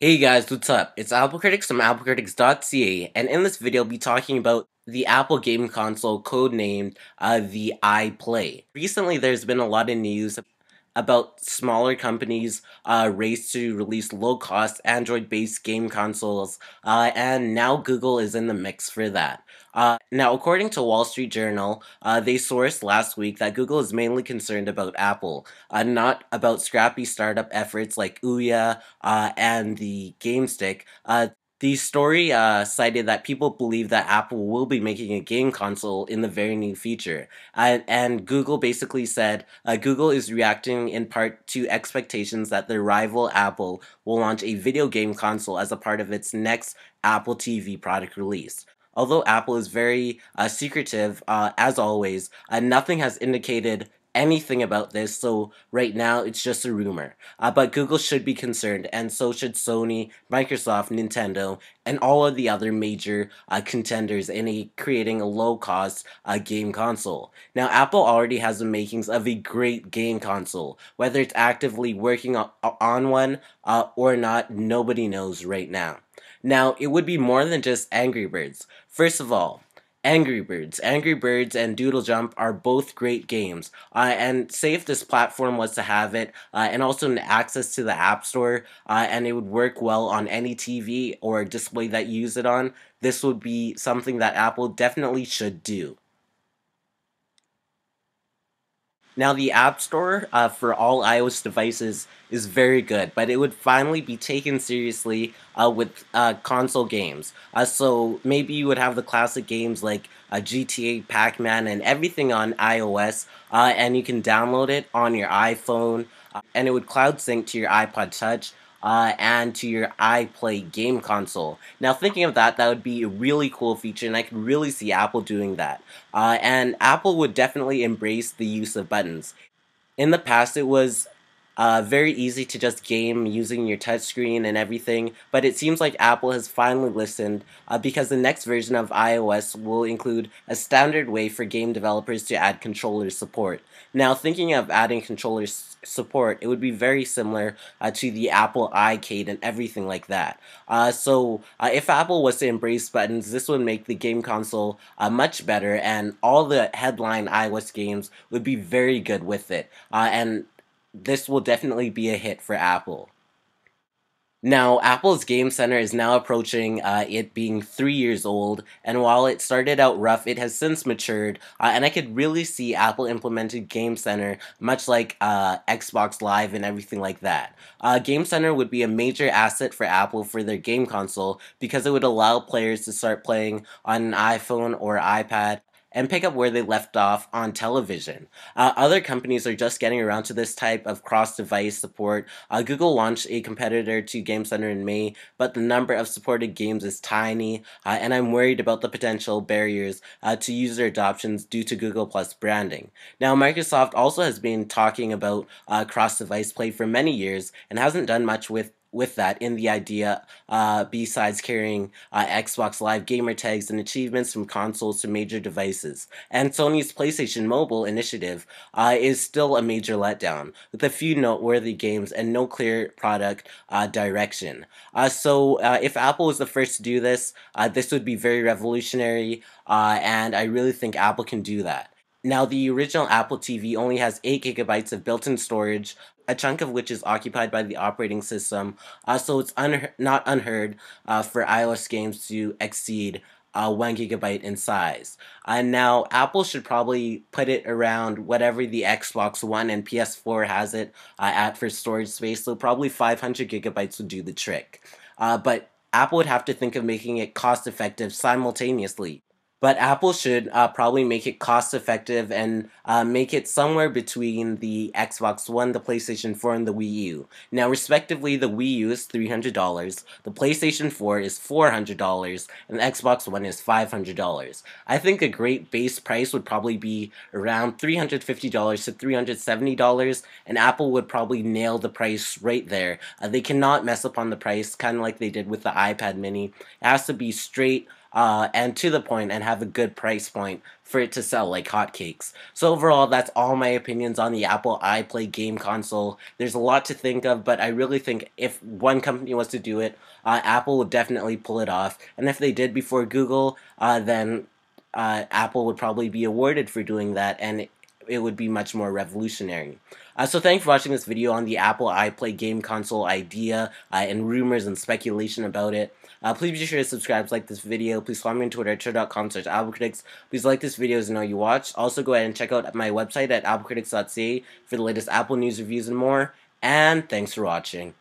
Hey guys, what's up? It's Apple Critics from applecriticsYT, and in this video I'll be talking about the Apple game console codenamed the iPlay. Recently there's been a lot of news about smaller companies' race to release low-cost Android-based game consoles, and now Google is in the mix for that. Now, according to Wall Street Journal, they sourced last week that Google is mainly concerned about Apple, not about scrappy startup efforts like Ouya and the Game Stick. The story cited that people believe that Apple will be making a game console in the very near future. And Google basically said Google is reacting in part to expectations that their rival Apple will launch a video game console as a part of its next Apple TV product release. Although Apple is very secretive, as always, nothing has indicated anything about this, so right now it's just a rumor. But Google should be concerned, and so should Sony, Microsoft, Nintendo, and all of the other major contenders in creating a low-cost game console. Now, Apple already has the makings of a great game console. Whether it's actively working on one or not, nobody knows right now. Now, it would be more than just Angry Birds. First of all, Angry Birds. Angry Birds and Doodle Jump are both great games. And say if this platform was to have it, and also an access to the App Store, and it would work well on any TV or display that you use it on, this would be something that Apple definitely should do. Now, the App Store for all iOS devices is very good, but it would finally be taken seriously with console games. So maybe you would have the classic games like GTA, Pac-Man, and everything on iOS, and you can download it on your iPhone, and it would cloud sync to your iPod Touch, and to your iPlay game console. Now, thinking of that, that would be a really cool feature, and I could really see Apple doing that. And Apple would definitely embrace the use of buttons. In the past, it was very easy to just game using your touchscreen and everything, but it seems like Apple has finally listened because the next version of iOS will include a standard way for game developers to add controller support. Now, thinking of adding controller support, it would be very similar to the Apple iCade and everything like that. So if Apple was to embrace buttons, this would make the game console much better, and all the headline iOS games would be very good with it. And this will definitely be a hit for Apple. Now, Apple's Game Center is now approaching it being 3 years old, and while it started out rough, it has since matured, and I could really see Apple implementing Game Center, much like Xbox Live and everything like that. Game Center would be a major asset for Apple for their game console, because it would allow players to start playing on an iPhone or iPad, and pick up where they left off on television. Other companies are just getting around to this type of cross-device support. Google launched a competitor to Game Center in May, but the number of supported games is tiny, and I'm worried about the potential barriers to user adoptions due to Google Plus branding. Now, Microsoft also has been talking about cross-device play for many years and hasn't done much with that in the idea besides carrying Xbox Live gamer tags and achievements from consoles to major devices. And Sony's PlayStation Mobile initiative is still a major letdown, with a few noteworthy games and no clear product direction. So if Apple was the first to do this, this would be very revolutionary, and I really think Apple can do that. Now, the original Apple TV only has 8 gigabytes of built-in storage, a chunk of which is occupied by the operating system, so it's not unheard for iOS games to exceed 1 gigabyte in size. Now, Apple should probably put it around whatever the Xbox One and PS4 has it at for storage space, so probably 500 gigabytes would do the trick. But Apple would have to think of making it cost-effective simultaneously. But Apple should probably make it cost effective and make it somewhere between the Xbox One, the PlayStation 4, and the Wii U. Now, respectively, the Wii U is $300, the PlayStation 4 is $400, and the Xbox One is $500. I think a great base price would probably be around $350 to $370, and Apple would probably nail the price right there. They cannot mess up on the price, kind of like they did with the iPad mini. It has to be straight and to the point and have a good price point for it to sell like hotcakes. So overall, that's all my opinions on the Apple iPlay game console. There's a lot to think of, but I really think if one company was to do it, Apple would definitely pull it off. And if they did before Google, then Apple would probably be awarded for doing that, and it would be much more revolutionary. So thanks for watching this video on the Apple iPlay game console idea and rumors and speculation about it. Please be sure to subscribe, like this video. Please follow me on Twitter at twitter.com/applecritics. Please like this video to know you watched. Also go ahead and check out my website at applecriticsYT for the latest Apple news, reviews, and more. And thanks for watching.